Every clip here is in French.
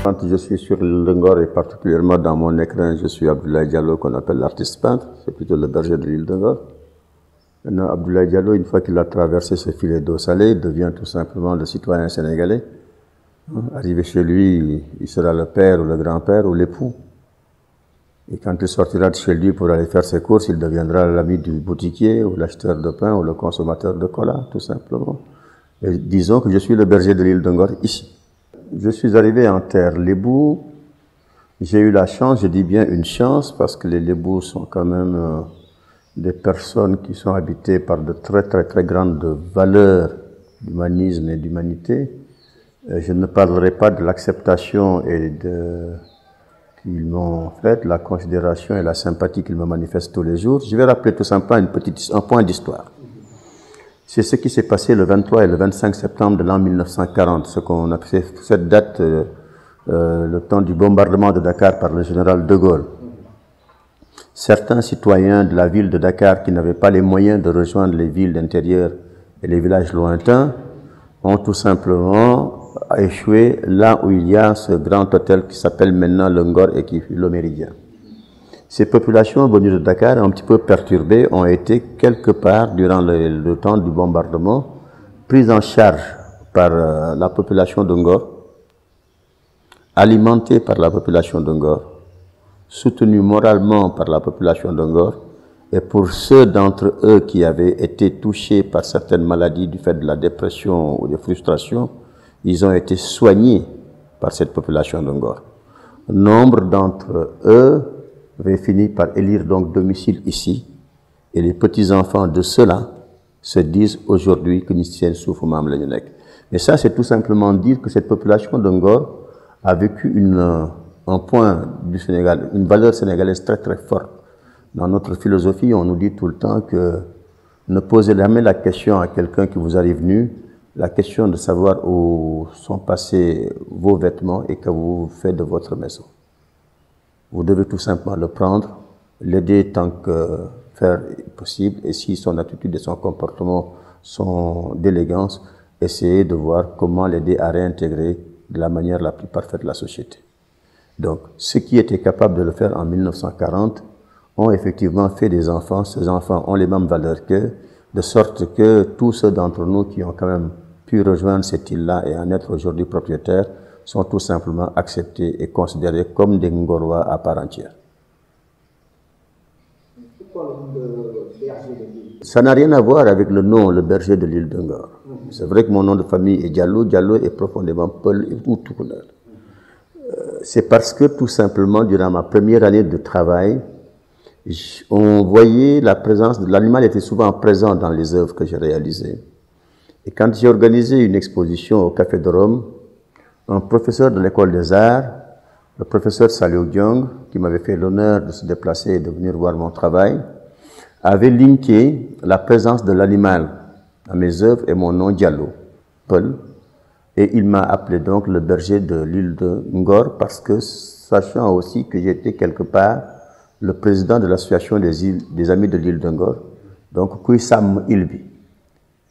Quand je suis sur l'île de Ngor et particulièrement dans mon écrin, je suis Abdoulaye Diallo, qu'on appelle l'artiste peintre, c'est plutôt le berger de l'île de Ngor. Maintenant, Abdoulaye Diallo, une fois qu'il a traversé ce filet d'eau salée, devient tout simplement le citoyen sénégalais. Arrivé chez lui, il sera le père ou le grand-père ou l'époux. Et quand il sortira de chez lui pour aller faire ses courses, il deviendra l'ami du boutiquier ou l'acheteur de pain ou le consommateur de cola, tout simplement. Et disons que je suis le berger de l'île de Ngor ici. Je suis arrivé en terre Lébou. J'ai eu la chance, je dis bien une chance, parce que les Lébous sont quand même des personnes qui sont habitées par de très grandes valeurs d'humanisme et d'humanité. Je ne parlerai pas de l'acceptation et qu'ils m'ont faite, la considération et la sympathie qu'ils me manifestent tous les jours. Je vais rappeler tout simplement un point d'histoire. C'est ce qui s'est passé le 23 et le 25 septembre de l'an 1940, ce qu'on a fait cette date, le temps du bombardement de Dakar par le général de Gaulle. Certains citoyens de la ville de Dakar qui n'avaient pas les moyens de rejoindre les villes d'intérieur et les villages lointains ont tout simplement échoué là où il y a ce grand hôtel qui s'appelle maintenant le Ngor et qui fut le Méridien. Ces populations venues de Dakar, un petit peu perturbées, ont été quelque part, durant le temps du bombardement, prises en charge par la population de Ngor, alimentées par la population de Ngor, soutenues moralement par la population de Ngor, et pour ceux d'entre eux qui avaient été touchés par certaines maladies du fait de la dépression ou de frustration, ils ont été soignés par cette population de Ngor. Nombre d'entre eux avaient fini par élire donc domicile ici, et les petits-enfants de ceux-là se disent aujourd'hui que nous sommes sous Mam Lenyonek. Mais ça, c'est tout simplement dire que cette population de Ngor a vécu un point du Sénégal, une valeur sénégalaise très forte. Dans notre philosophie, on nous dit tout le temps que ne posez jamais la question à quelqu'un qui vous arrive nu, la question de savoir où sont passés vos vêtements et que vous faites de votre maison. Vous devez tout simplement le prendre, l'aider tant que faire est possible, et si son attitude et son comportement sont d'élégance, essayer de voir comment l'aider à réintégrer de la manière la plus parfaite la société. Donc, ceux qui étaient capables de le faire en 1940 ont effectivement fait des enfants. Ces enfants ont les mêmes valeurs qu'eux, de sorte que tous ceux d'entre nous qui ont quand même pu rejoindre cette île-là et en être aujourd'hui propriétaires sont tout simplement acceptés et considérés comme des Ngorois à part entière. Pourquoi le berger de l'île? Ça n'a rien à voir avec le nom, le berger de l'île de Ngor. C'est vrai que mon nom de famille est Diallo. Diallo est profondément Peul et Outounel. C'est parce que tout simplement, durant ma première année de travail, on voyait la présence de l'animal était souvent présent dans les œuvres que j'ai réalisées. Et quand j'ai organisé une exposition au Café de Rome, un professeur de l'école des arts, le professeur Saliou Diong, qui m'avait fait l'honneur de se déplacer et de venir voir mon travail, avait linké la présence de l'animal à mes œuvres et mon nom Diallo, Paul, et il m'a appelé donc le berger de l'île de Ngor parce que, sachant aussi que j'étais quelque part le président de l'association des amis de l'île de Ngor, donc Kuisam Ilbi.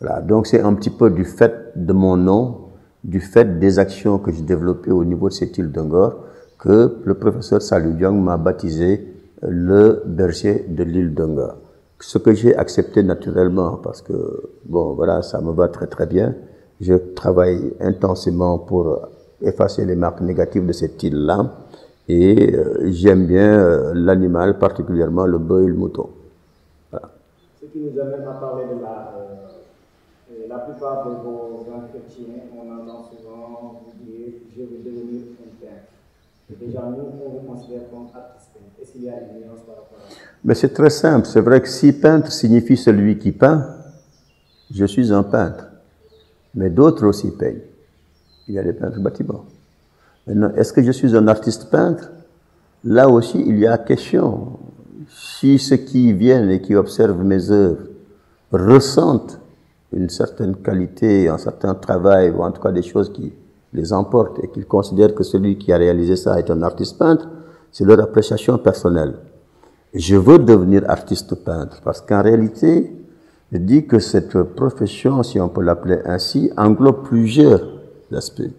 Voilà, donc c'est un petit peu du fait de mon nom, du fait des actions que j'ai développées au niveau de cette île de Ngor, que le professeur Saliou Diong m'a baptisé le berger de l'île de Ngor. Ce que j'ai accepté naturellement, parce que, bon, voilà, ça me va très bien. Je travaille intensément pour effacer les marques négatives de cette île-là, et j'aime bien l'animal, particulièrement le bœuf et le mouton. Voilà. Ce qui nous amène à parler de la plupart de vos entretiens, on entend souvent vous dire « je veux devenir un peintre ». Déjà, nous, on vous considère comme artiste. Est-ce qu'il y a une nuance par rapport à ça? Mais c'est très simple. C'est vrai que si peintre signifie celui qui peint, je suis un peintre. Mais d'autres aussi peignent. Il y a les peintres bâtiments. Maintenant, est-ce que je suis un artiste peintre? Là aussi, il y a question. Si ceux qui viennent et qui observent mes œuvres ressentent une certaine qualité, un certain travail, ou en tout cas des choses qui les emportent et qu'ils considèrent que celui qui a réalisé ça est un artiste peintre, c'est leur appréciation personnelle. Je veux devenir artiste peintre parce qu'en réalité, je dis que cette profession, si on peut l'appeler ainsi, englobe plusieurs aspects.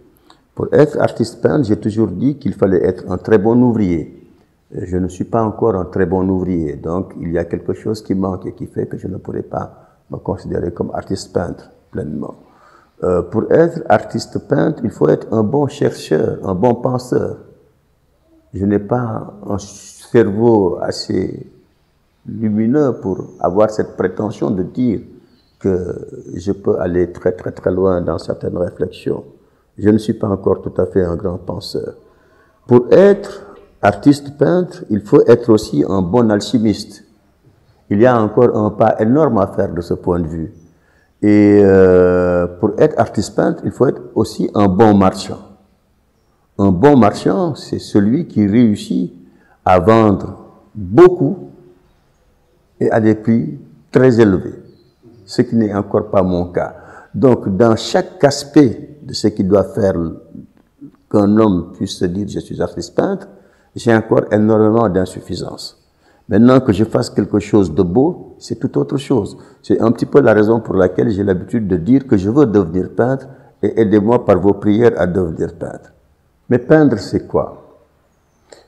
Pour être artiste peintre, j'ai toujours dit qu'il fallait être un très bon ouvrier. Je ne suis pas encore un très bon ouvrier, donc il y a quelque chose qui manque et qui fait que je ne pourrais pas me considérer comme artiste peintre pleinement. Pour être artiste peintre, il faut être un bon chercheur, un bon penseur. Je n'ai pas un cerveau assez lumineux pour avoir cette prétention de dire que je peux aller très très très loin dans certaines réflexions. Je ne suis pas encore tout à fait un grand penseur. Pour être artiste peintre, il faut être aussi un bon alchimiste. Il y a encore un pas énorme à faire de ce point de vue. Et pour être artiste peintre, il faut être aussi un bon marchand. Un bon marchand, c'est celui qui réussit à vendre beaucoup et à des prix très élevés, ce qui n'est encore pas mon cas. Donc, dans chaque aspect de ce qui doit faire qu'un homme puisse se dire « je suis artiste peintre », j'ai encore énormément d'insuffisance. Maintenant que je fasse quelque chose de beau, c'est tout autre chose. C'est un petit peu la raison pour laquelle j'ai l'habitude de dire que je veux devenir peintre et aidez-moi par vos prières à devenir peintre. Mais peindre, c'est quoi?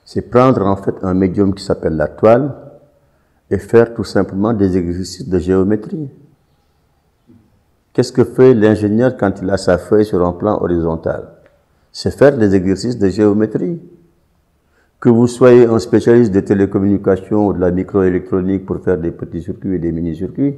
C'est prendre en fait un médium qui s'appelle la toile et faire tout simplement des exercices de géométrie. Qu'est-ce que fait l'ingénieur quand il a sa feuille sur un plan horizontal? C'est faire des exercices de géométrie. Que vous soyez un spécialiste de télécommunications ou de la microélectronique pour faire des petits circuits et des mini-circuits,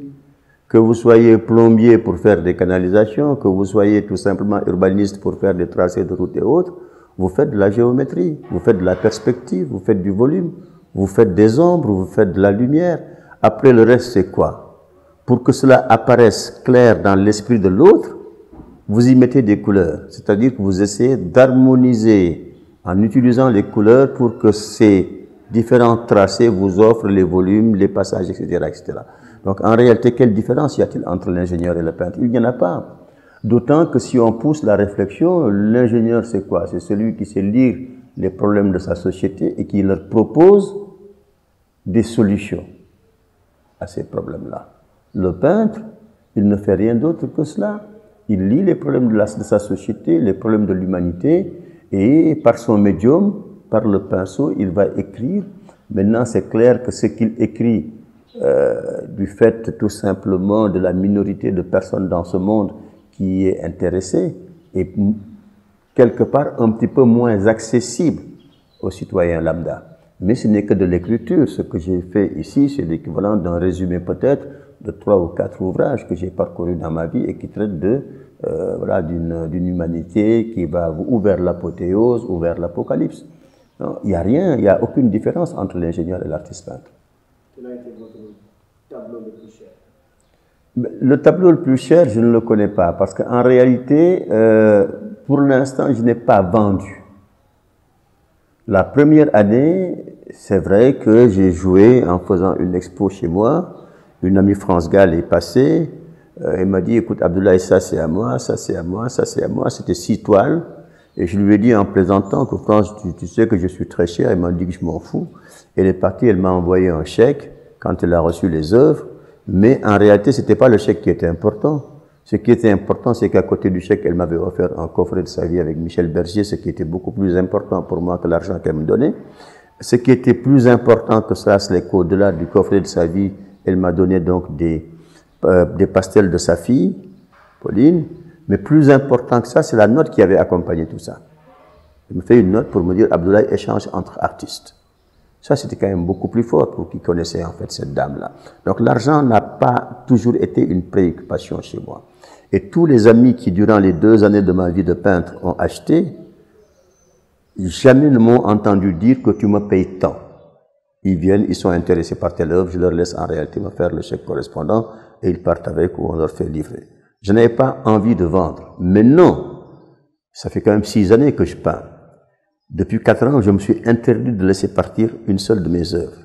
que vous soyez plombier pour faire des canalisations, que vous soyez tout simplement urbaniste pour faire des tracés de routes et autres, vous faites de la géométrie, vous faites de la perspective, vous faites du volume, vous faites des ombres, vous faites de la lumière. Après, le reste, c'est quoi? Pour que cela apparaisse clair dans l'esprit de l'autre, vous y mettez des couleurs. C'est-à-dire que vous essayez d'harmoniser en utilisant les couleurs pour que ces différents tracés vous offrent les volumes, les passages, etc., etc. Donc, en réalité, quelle différence y a-t-il entre l'ingénieur et le peintre? Il n'y en a pas. D'autant que si on pousse la réflexion, l'ingénieur, c'est quoi? C'est celui qui sait lire les problèmes de sa société et qui leur propose des solutions à ces problèmes-là. Le peintre, il ne fait rien d'autre que cela. Il lit les problèmes de sa société, les problèmes de l'humanité, et par son médium, par le pinceau, il va écrire. Maintenant, c'est clair que ce qu'il écrit, du fait tout simplement de la minorité de personnes dans ce monde qui est intéressée, est quelque part un petit peu moins accessible aux citoyens lambda. Mais ce n'est que de l'écriture. Ce que j'ai fait ici, c'est l'équivalent d'un résumé peut-être de 3 ou 4 ouvrages que j'ai parcourus dans ma vie et qui traitent de voilà, d'une humanité qui va ou vers l'apothéose ou vers l'apocalypse. Il n'y a rien, il n'y a aucune différence entre l'ingénieur et l'artiste peintre. Quel a été votre tableau le plus cher? Le tableau le plus cher, je ne le connais pas parce qu'en réalité, pour l'instant, je n'ai pas vendu. La première année, c'est vrai que j'ai joué en faisant une expo chez moi. Une amie France Gall est passée. Elle m'a dit, écoute Abdoulaye, ça c'est à moi, ça c'est à moi, ça c'est à moi. C'était 6 toiles. Et je lui ai dit en plaisantant que France, tu sais que je suis très cher. Elle m'a dit que je m'en fous. Elle est partie, elle m'a envoyé un chèque quand elle a reçu les œuvres. Mais en réalité, c'était pas le chèque qui était important. Ce qui était important, c'est qu'à côté du chèque, elle m'avait offert un coffret de sa vie avec Michel Berger, ce qui était beaucoup plus important pour moi que l'argent qu'elle me donnait. Ce qui était plus important que ça, c'est qu'au-delà du coffret de sa vie, elle m'a donné donc des pastels de sa fille, Pauline. Mais plus important que ça, c'est la note qui avait accompagné tout ça. Elle me fait une note pour me dire, Abdoulaye, échange entre artistes. Ça, c'était quand même beaucoup plus fort pour qui connaissait en fait cette dame-là. Donc l'argent n'a pas toujours été une préoccupation chez moi. Et tous les amis qui, durant les 2 années de ma vie de peintre, ont acheté, jamais ne m'ont entendu dire que tu me payes tant. Ils viennent, ils sont intéressés par telle œuvre, je leur laisse en réalité me faire le chèque correspondant et ils partent avec ou on leur fait livrer. Je n'avais pas envie de vendre. Mais non, ça fait quand même 6 années que je peins. Depuis 4 ans, je me suis interdit de laisser partir une seule de mes œuvres.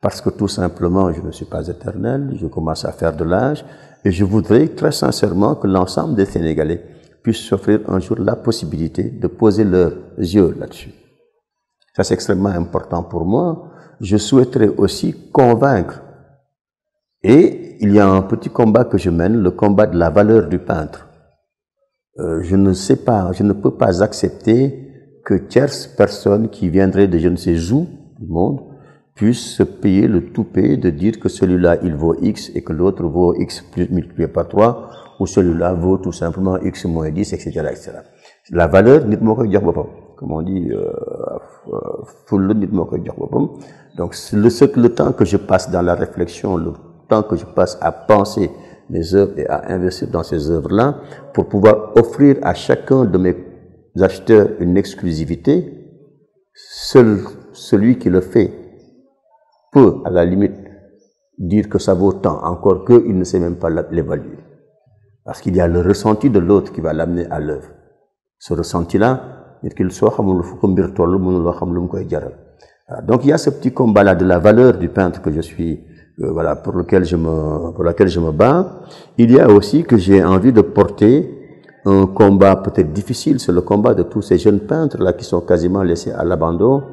Parce que tout simplement, je ne suis pas éternel, je commence à faire de l'âge et je voudrais très sincèrement que l'ensemble des Sénégalais puissent s'offrir un jour la possibilité de poser leurs yeux là-dessus. Ça, c'est extrêmement important pour moi. Je souhaiterais aussi convaincre. Et il y a un petit combat que je mène, le combat de la valeur du peintre. je ne sais pas, je ne peux pas accepter que tierces personnes qui viendraient de je ne sais où du monde puissent se payer le toupet de dire que celui-là il vaut X et que l'autre vaut X plus multiplié par 3, ou celui-là vaut tout simplement X moins 10, etc., etc. La valeur, nit moo koy jox boppam. Comme on dit, fulla nit moo koy jox boppam. Donc, le temps que je passe dans la réflexion, le temps que je passe à penser mes œuvres et à investir dans ces œuvres-là, pour pouvoir offrir à chacun de mes acheteurs une exclusivité, seul celui qui le fait peut, à la limite, dire que ça vaut tant, encore qu'il ne sait même pas l'évaluer. Parce qu'il y a le ressenti de l'autre qui va l'amener à l'œuvre. Ce ressenti-là, qu'il soit donc il y a ce petit combat-là de la valeur du peintre que je suis, voilà, pour laquelle je me bats. Il y a aussi que j'ai envie de porter un combat peut-être difficile, c'est le combat de tous ces jeunes peintres-là qui sont quasiment laissés à l'abandon,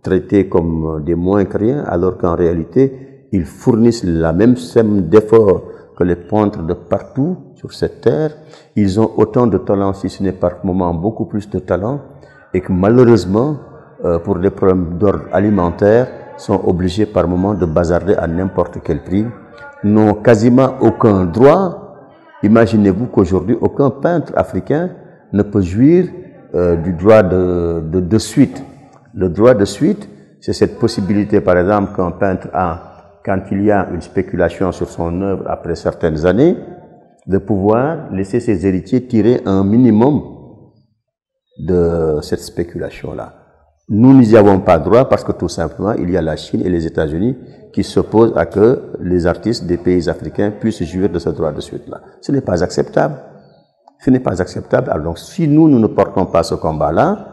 traités comme des moins que rien, alors qu'en réalité, ils fournissent la même somme d'efforts que les peintres de partout sur cette terre. Ils ont autant de talent, si ce n'est par moment beaucoup plus de talent, et que malheureusement, pour des problèmes d'ordre alimentaire, sont obligés par moment de bazarder à n'importe quel prix, n'ont quasiment aucun droit. Imaginez-vous qu'aujourd'hui, aucun peintre africain ne peut jouir du droit de suite. Le droit de suite, c'est cette possibilité, par exemple, qu'un peintre a, quand il y a une spéculation sur son œuvre après certaines années, de pouvoir laisser ses héritiers tirer un minimum de cette spéculation-là. Nous n'y avons pas droit parce que tout simplement, il y a la Chine et les États-Unis qui s'opposent à que les artistes des pays africains puissent jouir de ce droit de suite-là. Ce n'est pas acceptable. Ce n'est pas acceptable. Alors donc, si nous ne portons pas ce combat-là,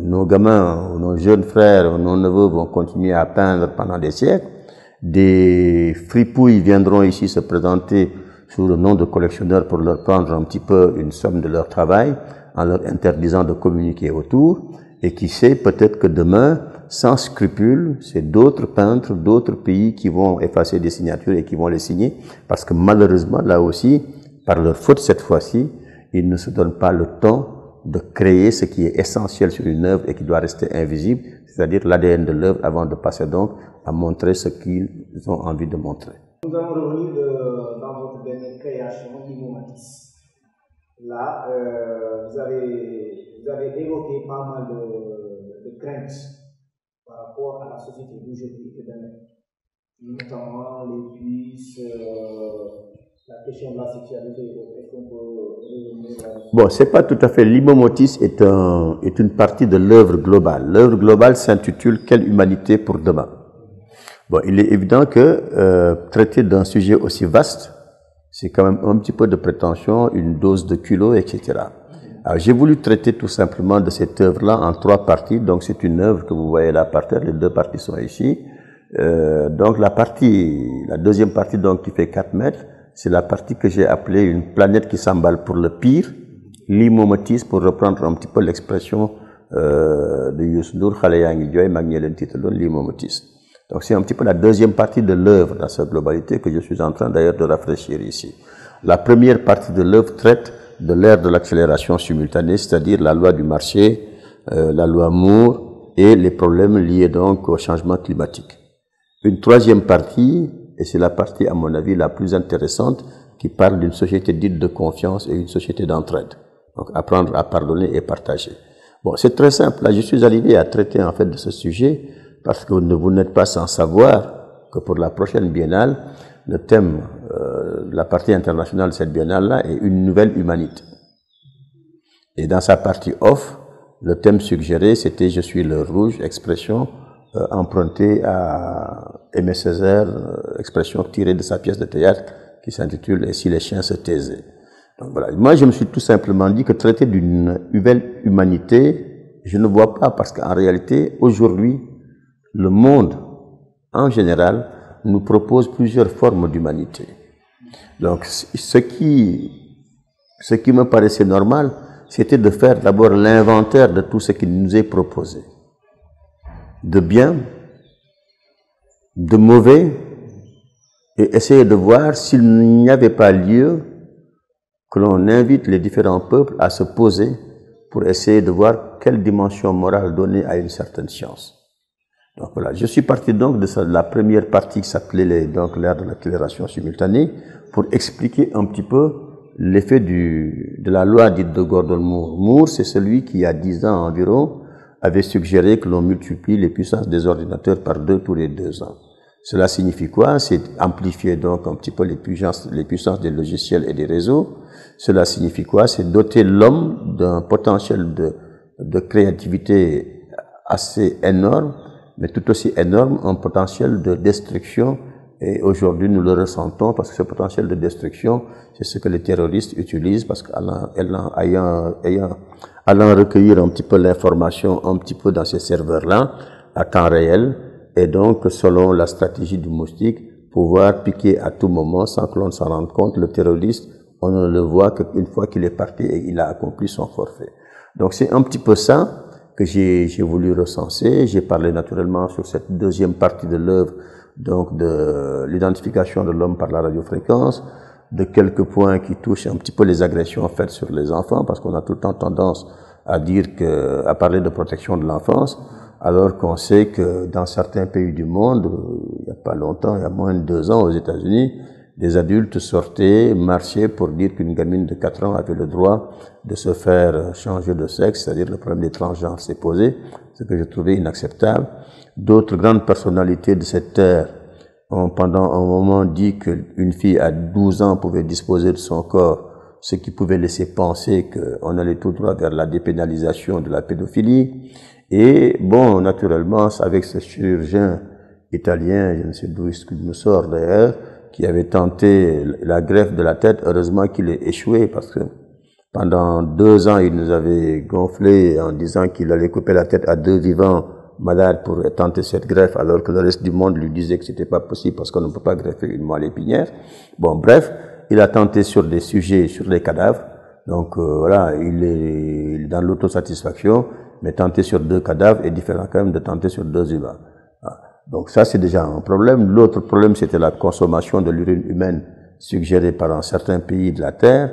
nos gamins, nos jeunes frères, nos neveux vont continuer à peindre pendant des siècles. Des fripouilles viendront ici se présenter sous le nom de collectionneurs pour leur prendre un petit peu une somme de leur travail, en leur interdisant de communiquer autour. Et qui sait, peut-être que demain, sans scrupule, c'est d'autres peintres, d'autres pays qui vont effacer des signatures et qui vont les signer, parce que malheureusement, là aussi, par leur faute cette fois-ci, ils ne se donnent pas le temps de créer ce qui est essentiel sur une œuvre et qui doit rester invisible, c'est-à-dire l'ADN de l'œuvre, avant de passer donc à montrer ce qu'ils ont envie de montrer. Nous allons revenir dans votre dernière création, Imo Matisse. Là, vous avez évoqué pas mal de craintes par rapport à la société d'aujourd'hui et demain, notamment les puces, la question de la sexualité. Est-ce qu'on peut revenir là-dessus? Bon, c'est pas tout à fait. L'Imo Matisse est une partie de l'œuvre globale. L'œuvre globale s'intitule « Quelle humanité pour demain ?» Bon, il est évident que traiter d'un sujet aussi vaste, c'est quand même un petit peu de prétention, une dose de culot, etc. Alors, j'ai voulu traiter tout simplement de cette œuvre-là en 3 parties. Donc, c'est une œuvre que vous voyez là par terre. Les 2 parties sont ici. Donc, la deuxième partie, donc, qui fait 4 mètres, c'est la partie que j'ai appelée une planète qui s'emballe pour le pire, l'Imo Matisse, pour reprendre un petit peu l'expression de Youssou Ndour, Xale yaa ngi jooy mag ñi leen tiitaloon l'Imo Matisse. Donc, c'est un petit peu la deuxième partie de l'œuvre dans sa globalité que je suis en train d'ailleurs de rafraîchir ici. La première partie de l'œuvre traite de l'ère de l'accélération simultanée, c'est-à-dire la loi du marché, la loi Moore et les problèmes liés donc au changement climatique. Une troisième partie, et c'est la partie à mon avis la plus intéressante, qui parle d'une société dite de confiance et une société d'entraide. Donc apprendre à pardonner et partager. Bon, c'est très simple. Là, je suis arrivé à traiter en fait de ce sujet parce que vous n'êtes pas sans savoir que pour la prochaine biennale, le thème, la partie internationale de cette biennale-là est une nouvelle humanité. Et dans sa partie off, le thème suggéré, c'était « Je suis le rouge », expression empruntée à Aimé Césaire, expression tirée de sa pièce de théâtre qui s'intitule « Et si les chiens se taisaient ». Donc voilà. Moi, je me suis tout simplement dit que traiter d'une nouvelle humanité, je ne vois pas, parce qu'en réalité, aujourd'hui, le monde, en général, nous propose plusieurs formes d'humanité. Donc, ce qui me paraissait normal, c'était de faire d'abord l'inventaire de tout ce qui nous est proposé. De bien, de mauvais, et essayer de voir s'il n'y avait pas lieu que l'on invite les différents peuples à se poser pour essayer de voir quelle dimension morale donner à une certaine science. Donc voilà, je suis parti donc de la première partie qui s'appelait l'ère de l'accélération simultanée pour expliquer un petit peu l'effet de la loi dite de Gordon Moore. Moore, c'est celui qui, il y a 10 ans environ, avait suggéré que l'on multiplie les puissances des ordinateurs par 2 tous les 2 ans. Cela signifie quoi? C'est amplifier donc un petit peu les puissances des logiciels et des réseaux. Cela signifie quoi? C'est doter l'homme d'un potentiel de créativité assez énorme, mais tout aussi énorme, un potentiel de destruction. Et aujourd'hui, nous le ressentons parce que ce potentiel de destruction, c'est ce que les terroristes utilisent parce qu'allant recueillir un petit peu l'information un petit peu dans ces serveurs-là, à temps réel, et donc, selon la stratégie du moustique, pouvoir piquer à tout moment sans que l'on s'en rende compte. Le terroriste, on ne le voit qu'une fois qu'il est parti et il a accompli son forfait. Donc, c'est un petit peu ça que j'ai voulu recenser. J'ai parlé naturellement sur cette deuxième partie de l'œuvre, donc de l'identification de l'homme par la radiofréquence, de quelques points qui touchent un petit peu les agressions faites sur les enfants, parce qu'on a tout le temps tendance à à parler de protection de l'enfance, alors qu'on sait que dans certains pays du monde, il n'y a pas longtemps, il y a moins de 2 ans aux États-Unis, des adultes sortaient, marchaient pour dire qu'une gamine de 4 ans avait le droit de se faire changer de sexe, c'est-à-dire le problème des transgenres s'est posé, ce que j'ai trouvé inacceptable. D'autres grandes personnalités de cette terre ont pendant un moment dit qu'une fille à 12 ans pouvait disposer de son corps, ce qui pouvait laisser penser qu'on allait tout droit vers la dépénalisation de la pédophilie. Et bon, naturellement, avec ce chirurgien italien, je ne sais d'où il me sort d'ailleurs, qui avait tenté la greffe de la tête, heureusement qu'il ait échoué parce que pendant 2 ans, il nous avait gonflé en disant qu'il allait couper la tête à 2 vivants malades pour tenter cette greffe, alors que le reste du monde lui disait que c'était pas possible parce qu'on ne peut pas greffer une moelle épinière. Bon, bref, il a tenté sur des sujets, sur les cadavres. Donc voilà, il est dans l'autosatisfaction, mais tenter sur 2 cadavres est différent quand même de tenter sur 2 humains. Donc ça, c'est déjà un problème. L'autre problème, c'était la consommation de l'urine humaine suggérée par un certain pays de la Terre.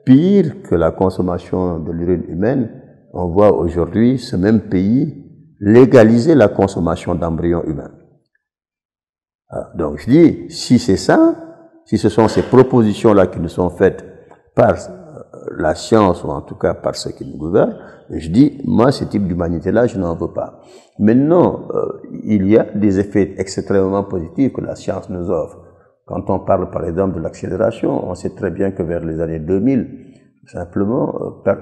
Pire que la consommation de l'urine humaine, on voit aujourd'hui ce même pays légaliser la consommation d'embryons humains. Donc je dis, si c'est ça, si ce sont ces propositions-là qui nous sont faites par la science, ou en tout cas par ceux qui nous gouvernent, je dis, moi, ce type d'humanité-là, je n'en veux pas. Maintenant, il y a des effets extrêmement positifs que la science nous offre. Quand on parle, par exemple, de l'accélération, on sait très bien que vers les années 2000, simplement,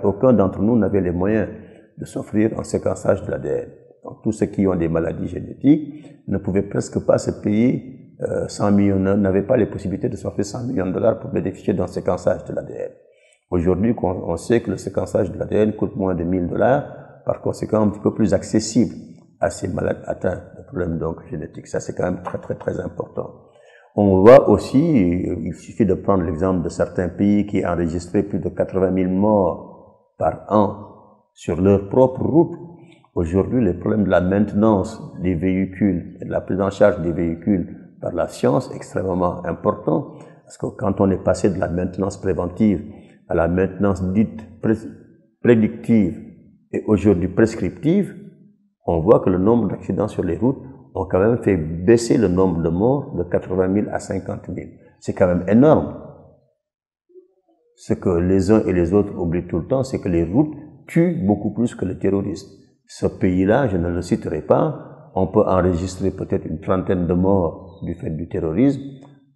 aucun d'entre nous n'avait les moyens de s'offrir un séquençage de l'ADN. Donc, tous ceux qui ont des maladies génétiques ne pouvaient presque pas se payer 100 millions, n'avaient pas les possibilités de s'offrir 100 millions de dollars pour bénéficier d'un séquençage de l'ADN. Aujourd'hui, on sait que le séquençage de l'ADN coûte moins de 1000 dollars, par conséquent un petit peu plus accessible à ces malades atteints de problèmes donc génétiques. Ça, c'est quand même très, très, très important. On voit aussi, il suffit de prendre l'exemple de certains pays qui enregistraient plus de 80 000 morts par an sur leur propre route. Aujourd'hui, les problèmes de la maintenance des véhicules et de la prise en charge des véhicules par la science est extrêmement important, parce que quand on est passé de la maintenance préventive à la maintenance dite prédictive et aujourd'hui prescriptive, on voit que le nombre d'accidents sur les routes ont quand même fait baisser le nombre de morts de 80 000 à 50 000. C'est quand même énorme. Ce que les uns et les autres oublient tout le temps, c'est que les routes tuent beaucoup plus que les terroristes. Ce pays-là, je ne le citerai pas, on peut enregistrer peut-être une trentaine de morts du fait du terrorisme,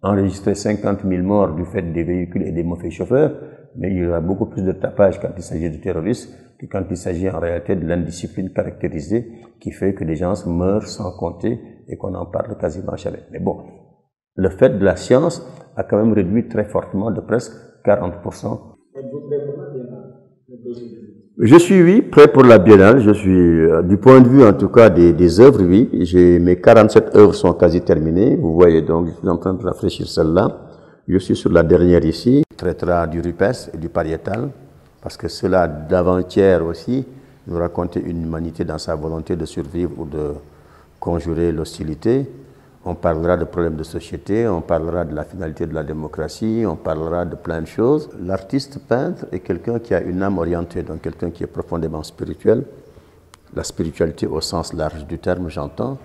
enregistrer 50 000 morts du fait des véhicules et des mauvais chauffeurs, mais il y aura beaucoup plus de tapage quand il s'agit de terroristes que quand il s'agit en réalité de l'indiscipline caractérisée qui fait que les gens meurent sans compter et qu'on en parle quasiment jamais. Mais bon, le fait de la science a quand même réduit très fortement de presque 40%. Êtes-vous prêt pour la biennale? Je suis, oui, prêt pour la biennale. Je suis, du point de vue en tout cas des œuvres, oui. Mes 47 œuvres sont quasi terminées. Vous voyez donc, je suis en train de rafraîchir celle-là. Je suis sur la dernière ici, qui traitera du rupestre et du pariétal, parce que cela d'avant-hier aussi nous racontait une humanité dans sa volonté de survivre ou de conjurer l'hostilité. On parlera de problèmes de société, on parlera de la finalité de la démocratie, on parlera de plein de choses. L'artiste peintre est quelqu'un qui a une âme orientée, donc quelqu'un qui est profondément spirituel. La spiritualité au sens large du terme, j'entends.